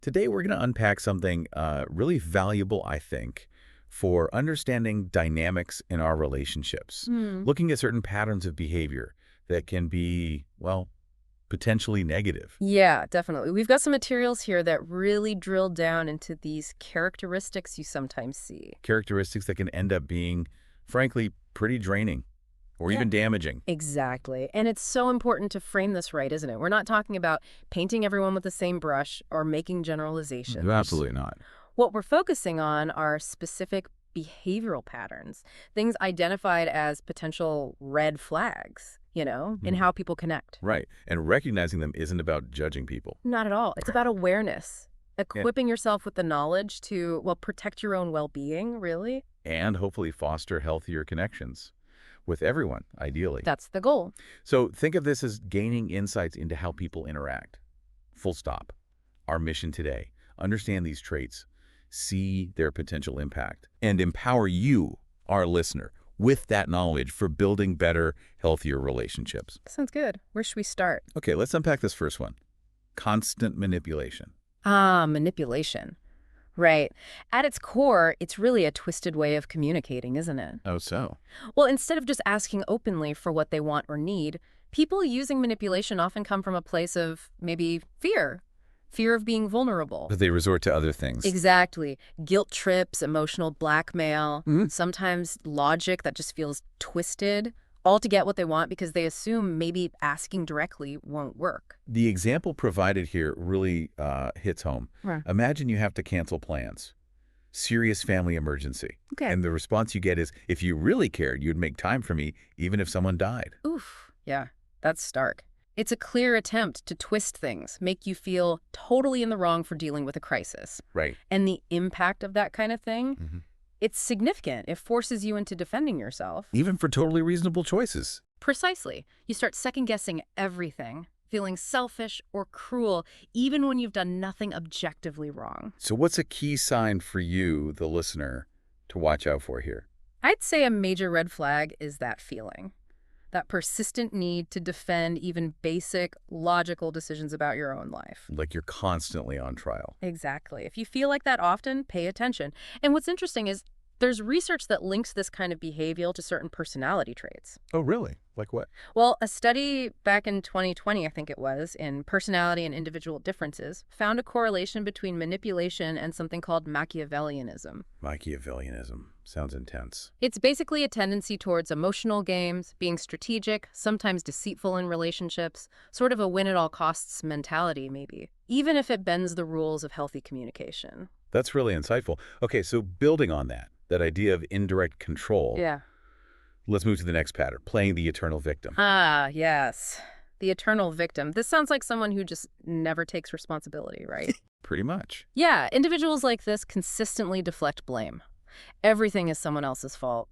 Today, we're going to unpack something really valuable, I think, for understanding dynamics in our relationships, Hmm. looking at certain patterns of behavior that can be, well, potentially negative. Yeah, definitely. We've got some materials here that really drill down into these characteristics you sometimes see. Characteristics that can end up being, frankly, pretty draining or Yeah. even damaging. Exactly. And it's so important to frame this right, isn't it? We're not talking about painting everyone with the same brush or making generalizations. Absolutely not. What we're focusing on are specific behavioral patterns, things identified as potential red flags, in Mhm. how people connect. Right. And recognizing them isn't about judging people. Not at all. It's about awareness, Yeah. equipping yourself with the knowledge to, well, protect your own well-being, really. And hopefully foster healthier connections with everyone, ideally. That's the goal. So think of this as gaining insights into how people interact. Full stop. Our mission today, understand these traits, see their potential impact, and empower you, our listener, with that knowledge for building better, healthier relationships. Sounds good. Where should we start? Okay, let's unpack this first one. Constant manipulation. Manipulation. Right. At its core, it's really a twisted way of communicating, isn't it? Oh, so? Well, instead of just asking openly for what they want or need, people using manipulation often come from a place of maybe fear of being vulnerable. But they resort to other things. Exactly. Guilt trips, emotional blackmail, Mhm. sometimes logic that just feels twisted, all to get what they want because they assume maybe asking directly won't work. The example provided here really hits home. Right. Imagine you have to cancel plans. Serious family emergency. Okay. And the response you get is, if you really cared, you'd make time for me, even if someone died. Oof. Yeah, that's stark. It's a clear attempt to twist things, make you feel totally in the wrong for dealing with a crisis. Right. And the impact of that kind of thing, Hmm. it's significant. It forces you into defending yourself. Even for totally reasonable choices. Precisely. You start second-guessing everything, feeling selfish or cruel, even when you've done nothing objectively wrong. So what's a key sign for you, the listener, to watch out for here? I'd say a major red flag is that feeling. That persistent need to defend even basic, logical decisions about your own life. Like you're constantly on trial. Exactly. If you feel like that often, pay attention. And what's interesting is there's research that links this kind of behavior to certain personality traits. Oh, really? Like what? Well, a study back in 2020, I think it was, in personality and individual differences, found a correlation between manipulation and something called Machiavellianism. Machiavellianism. Sounds intense. It's basically a tendency towards emotional games, being strategic, sometimes deceitful in relationships, sort of a win-at-all-costs mentality, maybe, even if it bends the rules of healthy communication. That's really insightful. Okay, so building on that idea of indirect control, Yeah. let's move to the next pattern, playing the eternal victim. Ah, yes. The eternal victim. This sounds like someone who just never takes responsibility, right? Pretty much. Yeah, individuals like this consistently deflect blame. Everything is someone else's fault,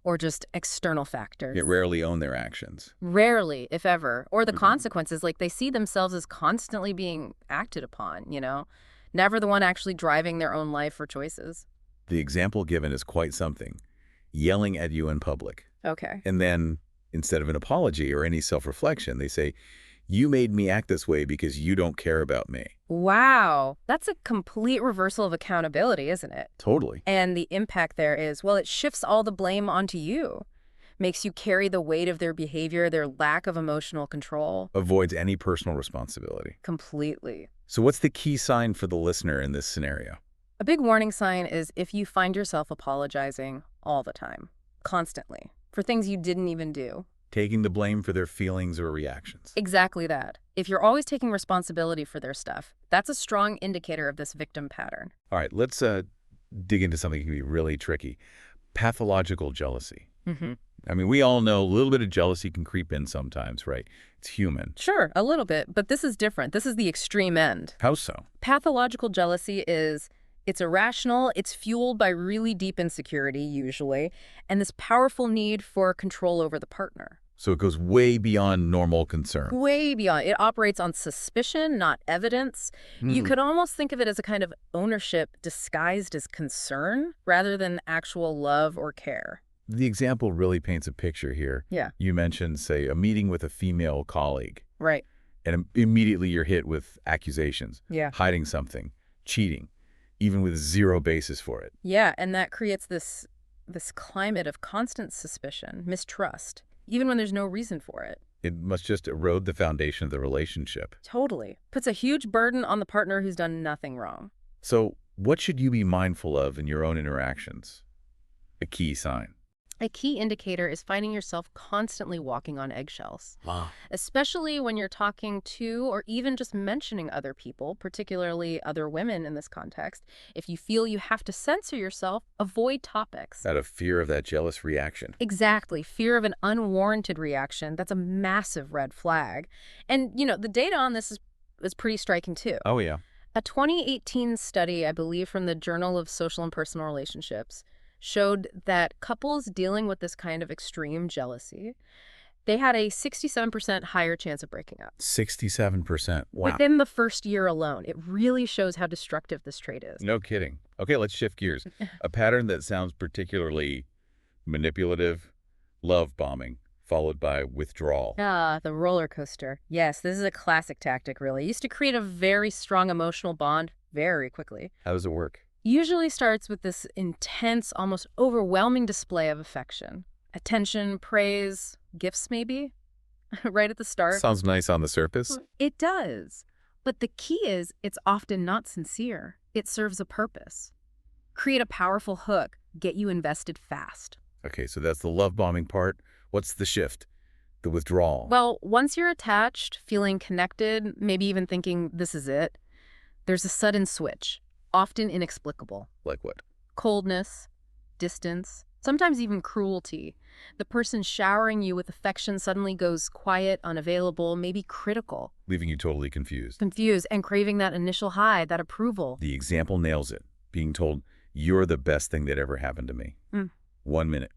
or just external factors. Yet rarely own their actions. Rarely, if ever, or the Mhm. consequences, like they see themselves as constantly being acted upon, Never the one actually driving their own life or choices. The example given is quite something. Yelling at you in public. Okay. And then, instead of an apology or any self-reflection, they say, you made me act this way because you don't care about me. Wow. That's a complete reversal of accountability, isn't it? Totally. And the impact there is, well, it shifts all the blame onto you. Makes you carry the weight of their behavior, their lack of emotional control. Avoids any personal responsibility. Completely. So what's the key sign for the listener in this scenario? A big warning sign is if you find yourself apologizing all the time, constantly, for things you didn't even do. Taking the blame for their feelings or reactions. Exactly that. If you're always taking responsibility for their stuff, that's a strong indicator of this victim pattern. All right, let's dig into something that can be really tricky. Pathological jealousy. Mm-hmm. I mean, we all know a little bit of jealousy can creep in sometimes, right? It's human. Sure, a little bit, but this is different. This is the extreme end. How so? Pathological jealousy it's irrational, it's fueled by really deep insecurity, usually, and this powerful need for control over the partner. So it goes way beyond normal concern. Way beyond. It operates on suspicion, not evidence. You could almost think of it as a kind of ownership disguised as concern rather than actual love or care. The example really paints a picture here. Yeah. You mentioned, say, a meeting with a female colleague, Right. and immediately you're hit with accusations, Yeah. hiding something, cheating, even with zero basis for it. Yeah, and that creates this climate of constant suspicion, mistrust, even when there's no reason for it. It must just erode the foundation of the relationship. Totally. Puts a huge burden on the partner who's done nothing wrong. So, what should you be mindful of in your own interactions? A key sign. A key indicator is finding yourself constantly walking on eggshells, Wow. especially when you're talking to or even just mentioning other people, particularly other women in this context. If you feel you have to censor yourself, avoid topics. Out of fear of that jealous reaction. Exactly. Fear of an unwarranted reaction, that's a massive red flag. And, the data on this is pretty striking too. Oh, yeah. A 2018 study, I believe, from the Journal of Social and Personal Relationships showed that couples dealing with this kind of extreme jealousy, they had a 67% higher chance of breaking up. 67%. Wow. Within the first year alone. It really shows how destructive this trait is. No kidding. Okay, let's shift gears. A pattern that sounds particularly manipulative, love bombing, followed by withdrawal. Ah, the roller coaster. Yes, this is a classic tactic, really. It used to create a very strong emotional bond very quickly. How does it work? Usually starts with this intense, almost overwhelming display of affection. Attention, praise, gifts maybe, right at the start. Sounds nice on the surface. It does. But the key is it's often not sincere. It serves a purpose. Create a powerful hook, get you invested fast. Okay, so that's the love bombing part. What's the shift? The withdrawal. Well, once you're attached, feeling connected, maybe even thinking this is it, there's a sudden switch, often inexplicable. Like what? Coldness, distance, sometimes even cruelty. The person showering you with affection suddenly goes quiet, unavailable, maybe critical. Leaving you totally confused. Confused and craving that initial high, that approval. The example nails it. Being told, you're the best thing that ever happened to me. 1 minute.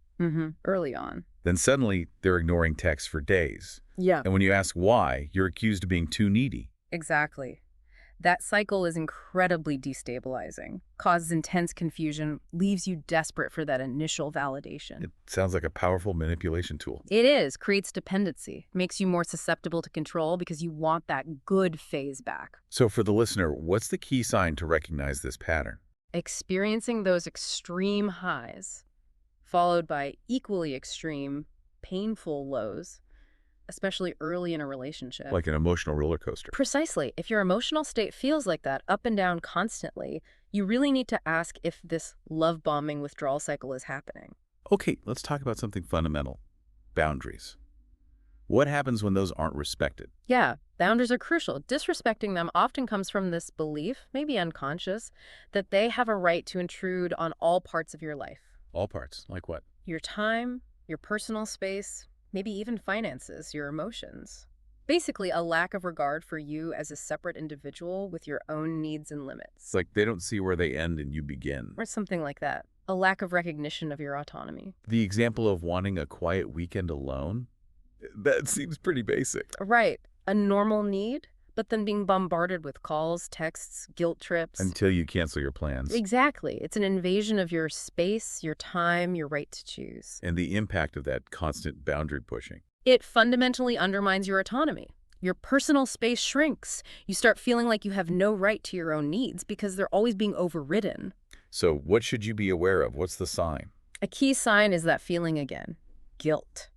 Early on. Then suddenly, they're ignoring texts for days. Yeah. And when you ask why, you're accused of being too needy. Exactly. That cycle is incredibly destabilizing, causes intense confusion, leaves you desperate for that initial validation. It sounds like a powerful manipulation tool. It is, creates dependency, makes you more susceptible to control because you want that good phase back. So for the listener, what's the key sign to recognize this pattern? Experiencing those extreme highs, followed by equally extreme, painful lows, especially early in a relationship. Like an emotional roller coaster. Precisely. If your emotional state feels like that, up and down constantly, you really need to ask if this love bombing withdrawal cycle is happening. Okay, let's talk about something fundamental. Boundaries. What happens when those aren't respected? Yeah, boundaries are crucial. Disrespecting them often comes from this belief, maybe unconscious, that they have a right to intrude on all parts of your life. All parts. Like what? Your time, your personal space, maybe even finances, your emotions. Basically, a lack of regard for you as a separate individual with your own needs and limits. It's like they don't see where they end and you begin. Or something like that. A lack of recognition of your autonomy. The example of wanting a quiet weekend alone? That seems pretty basic. Right. A normal need, but then being bombarded with calls, texts, guilt trips. Until you cancel your plans. Exactly. It's an invasion of your space, your time, your right to choose. And the impact of that constant boundary pushing. It fundamentally undermines your autonomy. Your personal space shrinks. You start feeling like you have no right to your own needs because they're always being overridden. So what should you be aware of? What's the sign? A key sign is that feeling again. Guilt.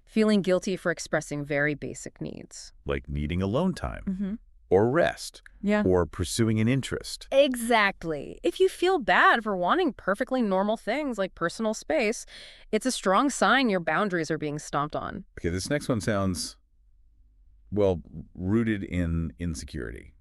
Feeling guilty for expressing very basic needs. Like needing alone time. Or rest. Yeah. Or pursuing an interest. Exactly. If you feel bad for wanting perfectly normal things like personal space, it's a strong sign your boundaries are being stomped on. Okay, this next one sounds, well, rooted in insecurity.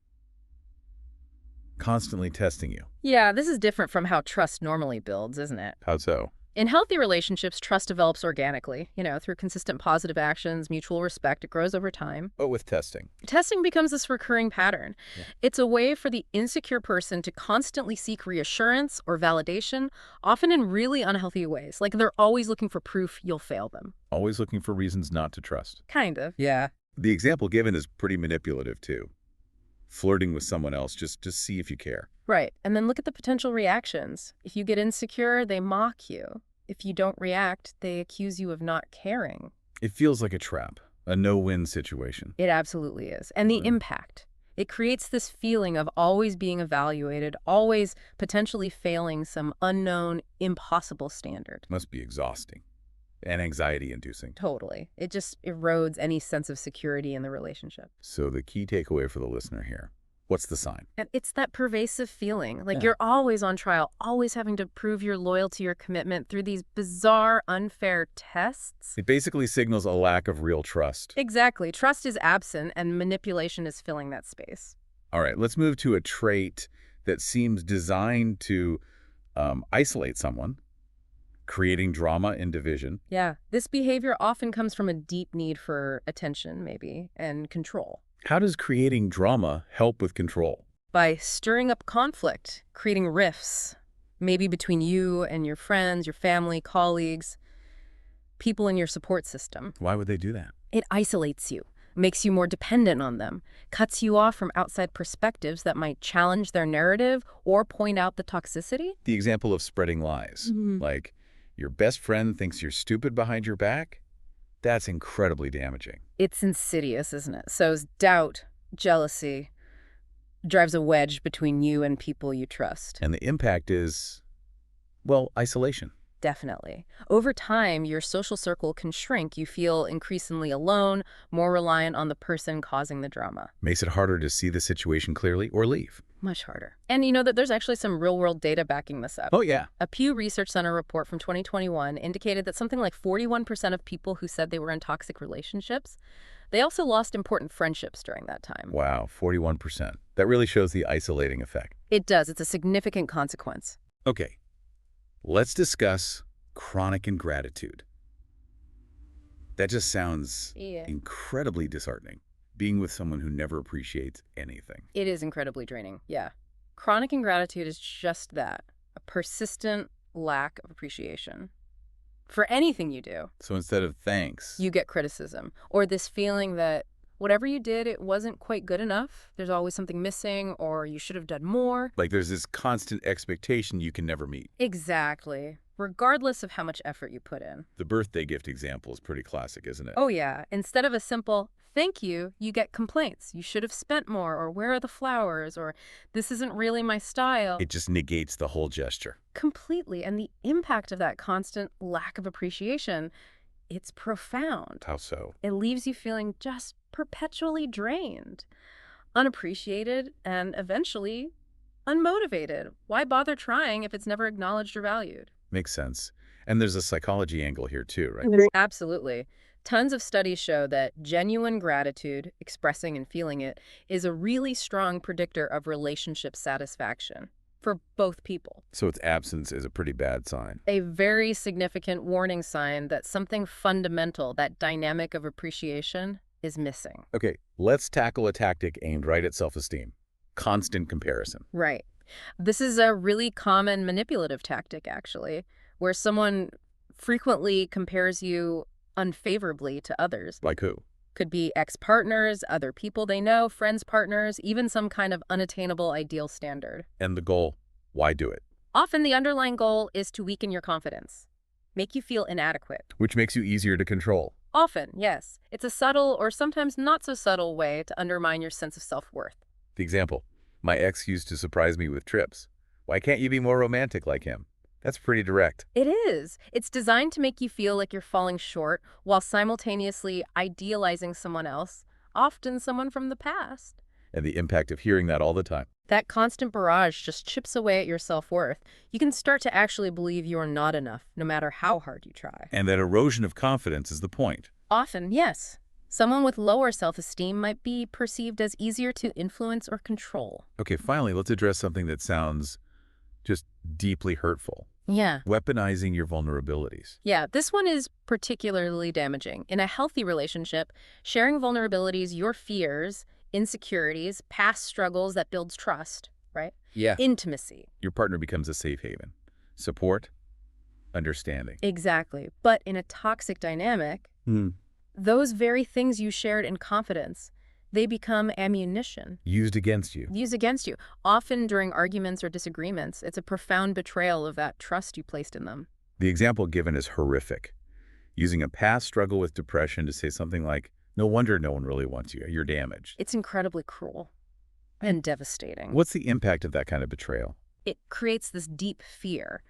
Constantly testing you. Yeah, this is different from how trust normally builds, isn't it? How so? In healthy relationships, trust develops organically, through consistent positive actions, mutual respect. It grows over time. But with testing. Testing becomes this recurring pattern. Yeah. It's a way for the insecure person to constantly seek reassurance or validation, often in really unhealthy ways. Like they're always looking for proof you'll fail them. Always looking for reasons not to trust. Kind of. Yeah. The example given is pretty manipulative, too. Flirting with someone else, just see if you care. Right. And then look at the potential reactions. If you get insecure, they mock you. If you don't react, they accuse you of not caring. It feels like a trap, a no-win situation. It absolutely is. And the impact. It creates this feeling of always being evaluated, always potentially failing some unknown, impossible standard. Must be exhausting and anxiety-inducing. Totally. It just erodes any sense of security in the relationship. So the key takeaway for the listener here, what's the sign? And it's that pervasive feeling, like Yeah. you're always on trial, always having to prove your loyalty or commitment through these bizarre, unfair tests. It basically signals a lack of real trust. Exactly. Trust is absent and manipulation is filling that space. All right, let's move to a trait that seems designed to isolate someone, creating drama and division. Yeah. This behavior often comes from a deep need for attention, maybe, and control. How does creating drama help with control? By stirring up conflict, creating rifts, maybe between you and your friends, your family, colleagues, people in your support system. Why would they do that? It isolates you, makes you more dependent on them, cuts you off from outside perspectives that might challenge their narrative or point out the toxicity. The example of spreading lies, like your best friend thinks you're stupid behind your back, that's incredibly damaging. It's insidious, isn't it? So doubt, jealousy, drives a wedge between you and people you trust. And the impact is, well, isolation. Definitely. Over time, your social circle can shrink. You feel increasingly alone, more reliant on the person causing the drama. Makes it harder to see the situation clearly or leave. Much harder. And you know that there's actually some real-world data backing this up. Oh, yeah. A Pew Research Center report from 2021 indicated that something like 41% of people who said they were in toxic relationships, they also lost important friendships during that time. Wow, 41%. That really shows the isolating effect. It does. It's a significant consequence. Okay, let's discuss chronic ingratitude. That just sounds incredibly disheartening, being with someone who never appreciates anything. It is incredibly draining, yeah. Chronic ingratitude is just that, a persistent lack of appreciation for anything you do. So instead of thanks, You get criticism, or this feeling that whatever you did, it wasn't quite good enough. There's always something missing, or you should have done more. like there's this constant expectation you can never meet. Exactly. Regardless of how much effort you put in. The birthday gift example is pretty classic, isn't it? Oh yeah, instead of a simple thank you, you get complaints. You should have spent more, or where are the flowers, or this isn't really my style. It just negates the whole gesture. Completely. And the impact of that constant lack of appreciation, it's profound. How so? It leaves you feeling just perpetually drained, unappreciated, and eventually unmotivated. Why bother trying if it's never acknowledged or valued? Makes sense. And there's a psychology angle here too, right? Absolutely. Tons of studies show that genuine gratitude, expressing and feeling it, is a really strong predictor of relationship satisfaction for both people. So its absence is a pretty bad sign. A very significant warning sign that something fundamental, that dynamic of appreciation, is missing. Okay, let's tackle a tactic aimed right at self-esteem. Constant comparison. Right. This is a really common manipulative tactic, actually, where someone frequently compares you unfavorably to others. Like who? Could be ex-partners, other people they know, friends, partners, even some kind of unattainable ideal standard. And the goal? Why do it? Often the underlying goal is to weaken your confidence, make you feel inadequate. Which makes you easier to control. Often, yes. It's a subtle or sometimes not so subtle way to undermine your sense of self-worth. The example, my ex used to surprise me with trips. Why can't you be more romantic like him? That's pretty direct. It is. It's designed to make you feel like you're falling short while simultaneously idealizing someone else, often someone from the past. And the impact of hearing that all the time. That constant barrage just chips away at your self-worth. You can start to actually believe you are not enough, no matter how hard you try. And that erosion of confidence is the point. Often, yes. Someone with lower self-esteem might be perceived as easier to influence or control. Okay, finally, let's address something that sounds just deeply hurtful. Yeah. Weaponizing your vulnerabilities. Yeah, this one is particularly damaging. In a healthy relationship, sharing vulnerabilities, your fears, insecurities, past struggles that builds trust, right? Yeah. Intimacy. Your partner becomes a safe haven. Support, understanding. Exactly. But in a toxic dynamic, those very things you shared in confidence, they become ammunition. Used against you. Used against you. Often during arguments or disagreements, it's a profound betrayal of that trust you placed in them. The example given is horrific. Using a past struggle with depression to say something like, no wonder no one really wants you. You're damaged. It's incredibly cruel. and devastating. What's the impact of that kind of betrayal? It creates this deep fear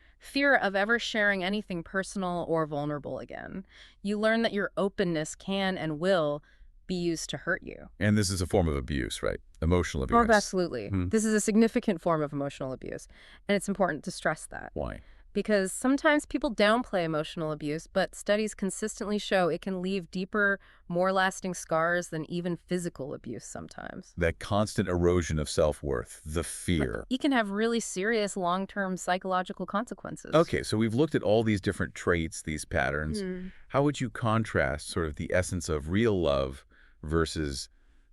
of ever sharing anything personal or vulnerable again. You learn that your openness can and will be used to hurt you. And this is a form of abuse, right? Emotional Oh, abuse. absolutely. This is a significant form of emotional abuse, and it's important to stress that. Why? Because sometimes people downplay emotional abuse, but studies consistently show it can leave deeper, more lasting scars than even physical abuse sometimes. That constant erosion of self-worth, the fear. It can have really serious long-term psychological consequences. Okay, so we've looked at all these different traits, these patterns. Hmm. How would you contrast sort of the essence of real love versus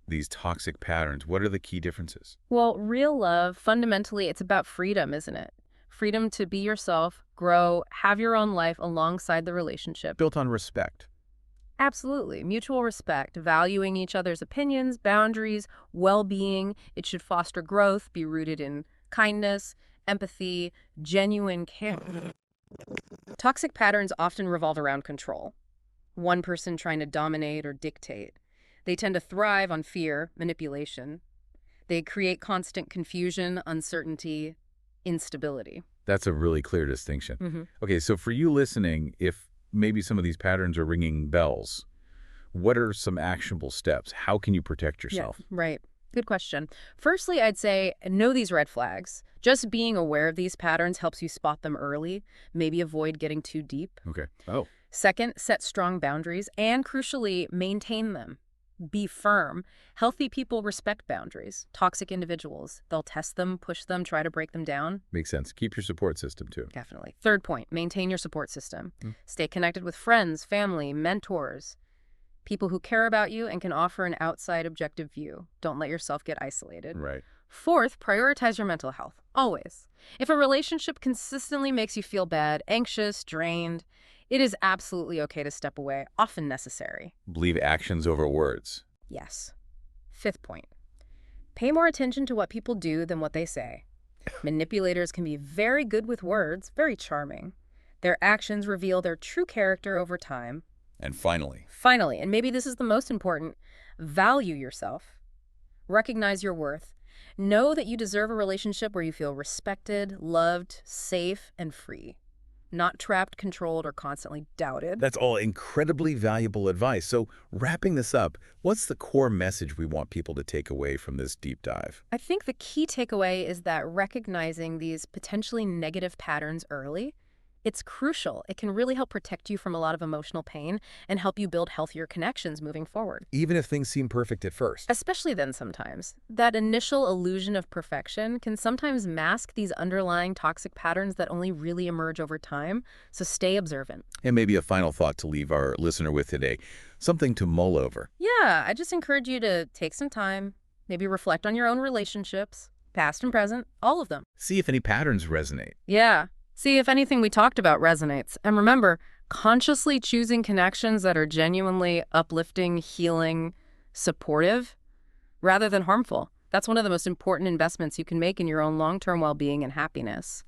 these toxic patterns? What are the key differences? Well, real love, fundamentally, it's about freedom, isn't it? Freedom to be yourself, grow, have your own life alongside the relationship. Built on respect. Absolutely. Mutual respect, valuing each other's opinions, boundaries, well-being. It should foster growth, be rooted in kindness, empathy, genuine care. Toxic patterns often revolve around control. One person trying to dominate or dictate. They tend to thrive on fear, manipulation. They create constant confusion, uncertainty, instability. That's a really clear distinction. Mm-hmm. Okay, so for you listening, if maybe some of these patterns are ringing bells, what are some actionable steps? How can you protect yourself? Yeah, right. Good question. Firstly, I'd say know these red flags. Just being aware of these patterns helps you spot them early, maybe avoid getting too deep. Okay. Oh, Second, set strong boundaries and, crucially, maintain them. Be firm. Healthy people respect boundaries. Toxic individuals, they'll test them, push them, try to break them down. makes sense. Keep your support system too. Definitely. Third point, maintain your support system. Mm. Stay connected with friends, family, mentors, people who care about you and can offer an outside objective view. Don't let yourself get isolated. Right. Fourth, prioritize your mental health, always. If a relationship consistently makes you feel bad, anxious, drained, it is absolutely okay to step away, often necessary. Believe actions over words. Yes. Fifth point, pay more attention to what people do than what they say. Manipulators can be very good with words, very charming. Their actions reveal their true character over time. And finally, And maybe this is the most important, value yourself. Recognize your worth. Know that you deserve a relationship where you feel respected, loved, safe, and free. Not trapped, controlled, or constantly doubted. that's all incredibly valuable advice. So wrapping this up, what's the core message we want people to take away from this deep dive? I think the key takeaway is that recognizing these potentially negative patterns early, it's crucial. It can really help protect you from a lot of emotional pain and help you build healthier connections moving forward. Even if things seem perfect at first. Especially then sometimes. That initial illusion of perfection can sometimes mask these underlying toxic patterns that only really emerge over time, so stay observant. And maybe a final thought to leave our listener with today. Something to mull over. Yeah, I just encourage you to take some time, maybe reflect on your own relationships, past and present, all of them. See if any patterns resonate. Yeah. See if anything we talked about resonates. And remember, consciously choosing connections that are genuinely uplifting, healing, supportive, rather than harmful. That's one of the most important investments you can make in your own long-term well-being and happiness.